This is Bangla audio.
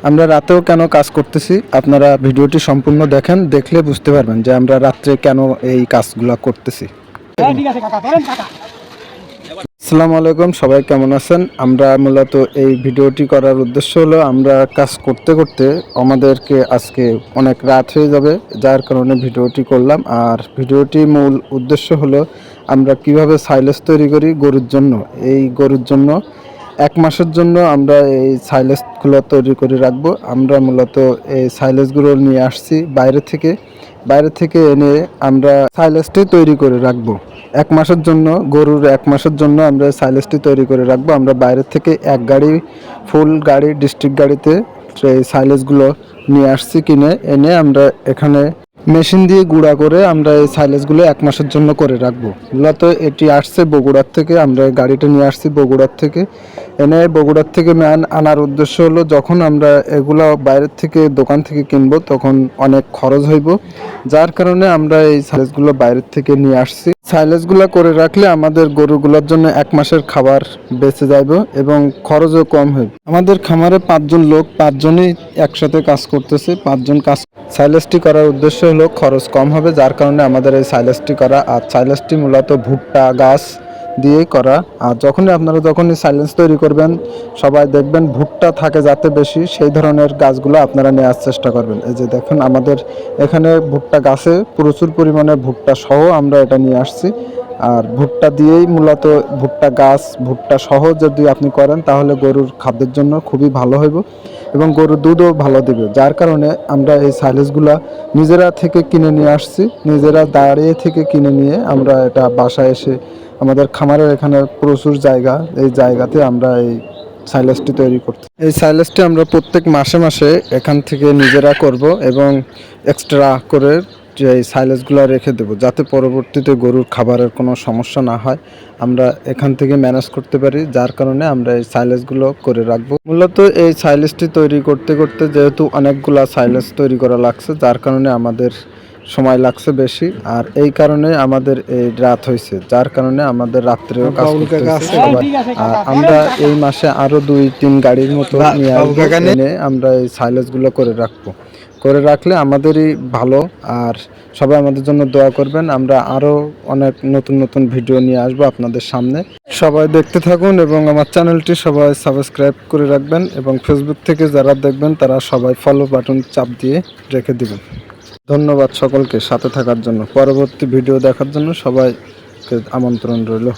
আমরা রাতেও কেন কাজ করতেছি, আপনারা ভিডিওটি সম্পূর্ণ দেখেন, দেখলে বুঝতে পারবেন যে আমরা রাত্রে কেন এই কাজগুলো করতেছি। আসসালামু আলাইকুম, সবাই কেমন আছেন? আমরা মূলত এই ভিডিওটি করার উদ্দেশ্য হলো আমরা কাজ করতে করতে আমাদেরকে আজকে অনেক রাত হয়ে যাবে, যার কারণে ভিডিওটি করলাম। আর ভিডিওটি মূল উদ্দেশ্য হলো আমরা কিভাবে সাইলেজ তৈরি করি গরুর জন্য। এই গরুর জন্য 1 মাসের জন্য আমরা এই সাইলেজগুলো তৈরি করে রাখবো। আমরা মূলত এই সাইলেজগুলো নিয়ে আসছি বাইরে থেকে এনে আমরা সাইলেজটি তৈরি করে রাখবো 1 মাসের জন্য। গরুর 1 মাসের জন্য আমরা সাইলেজটি তৈরি করে রাখবো। আমরা বাইরে থেকে এক গাড়ি ফুল গাড়ি ডিস্ট্রিক্ট গাড়িতে সেই সাইলেজগুলো নিয়ে আসছি কিনে এনে আমরা এখানে মেশিন দিয়ে গুঁড়া করে আমরা এই সাইলেজগুলো 1 মাসের জন্য করে রাখবো। মূলত এটি আসছে বগুড়ার থেকে, আমরা গাড়িটা নিয়ে আসছি বগুড়ার থেকে। এনে বগুড়ার থেকে আনার উদ্দেশ্য হলো যখন আমরা এগুলো বাইরের থেকে দোকান থেকে কিনবো তখন অনেক খরচ হইব, যার কারণে আমরা এই সাইলেজগুলো বাইরের থেকে নিয়ে আসছি। সাইলেজগুলো করে রাখলে আমাদের গরুগুলোর জন্য 1 মাসের খাবার বেঁচে যাইব এবং খরচও কম হবে। আমাদের খামারে 5 জন লোক, 5 জনই একসাথে কাজ করতেছে। 5 জন কাজ সাইলেজটি করার উদ্দেশ্য হলো খরচ কম হবে, যার কারণে আমাদের এই সাইলেজটি করা। আর সাইলেজটি মূলত ভুট্টা গাছ দিয়েই করা। আর যখনই সাইলেজ তৈরি করবেন সবাই দেখবেন ভুট্টা থাকে যাতে বেশি, সেই ধরনের গাছগুলো আপনারা নেওয়ার চেষ্টা করবেন। এই যে দেখুন আমাদের এখানে ভুট্টা গাছে প্রচুর পরিমাণে ভুট্টা সহ আমরা এটা নিয়ে আসছি। আর ভুট্টা দিয়েই মূলত ভুট্টা গাছ ভুট্টা সহ যদি আপনি করেন তাহলে গরুর খাদ্যের জন্য খুবই ভালো হইব এবং গরুর দুধও ভালো দিবে। যার কারণে আমরা এই সাইলেজগুলা নিজেরা থেকে কিনে নিয়ে আসছি, নিজেরা দাঁড়িয়ে থেকে কিনে নিয়ে আমরা এটা বাসায় এসে আমাদের খামারের এখানে প্রচুর জায়গা, এই জায়গাতে আমরা এই সাইলেজটি তৈরি করতে। এই সাইলেজটি আমরা প্রত্যেক মাসে মাসে এখান থেকে নিজেরা করব এবং এক্সট্রা করে যে এই সাইলেজগুলো রেখে দেবো যাতে পরবর্তীতে গরুর খাবারের কোনো সমস্যা না হয়, আমরা এখান থেকে ম্যানেজ করতে পারি। যার কারণে আমরা এই সাইলেজগুলো করে রাখবো। মূলত এই সাইলেজটি তৈরি করতে করতে যেহেতু অনেকগুলা সাইলেজ তৈরি করা লাগছে, যার কারণে আমাদের সময় লাগছে বেশি। আর এই কারণে আমাদের এই রাত হয়েছে, যার কারণে আমাদের রাত্রেও কাজ করতে হচ্ছে। আর আমরা এই মাসে আরো 2-3 গাড়ির মতো নিয়ে এনে আমরা এই সাইলেজগুলো করে রাখলে আমাদেরই ভালো। আর সবাই আমাদের জন্য দোয়া করবেন। আমরা আরো অনেক নতুন নতুন ভিডিও নিয়ে আসবো আপনাদের সামনে। সবাই দেখতে থাকুন এবং আমার চ্যানেলটি সবাই সাবস্ক্রাইব করে রাখবেন এবং ফেসবুক থেকে যারা দেখবেন তারা সবাই ফলো বাটন চাপ দিয়ে রেখে দিবেন। ধন্যবাদ সকলকে সাথে থাকার জন্য। পরবর্তী ভিডিও দেখার জন্য সবাইকে আমন্ত্রণ রইল।